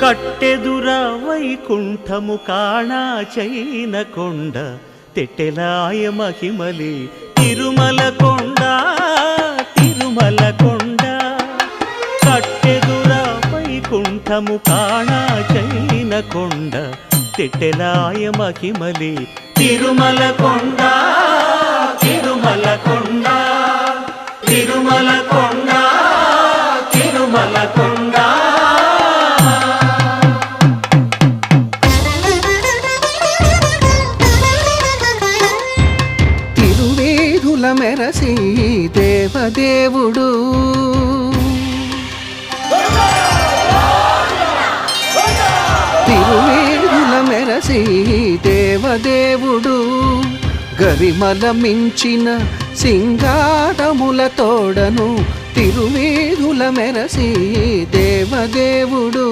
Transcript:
కట్టెదుర వైకుంఠము కాణా చైన కొండ తెట్టెలాయ మహిమలి తిరుమల కొండ తిరుమల కొండ కట్టెదుర వైకుంఠము కాణా చైన కొండ తెట్టెలాయ మహిమలి తిరుమల కొండ తిరుమల కొండ తిరుమల కొండ తిరుమల కొండ తిరువేధుల మెరసి దేవదేవుడు తిరువేధుల మెరసి దేవదేవుడు గరిమల మించిన సింగారముల తోడను తిరువేధుల మెరసి దేవదేవుడు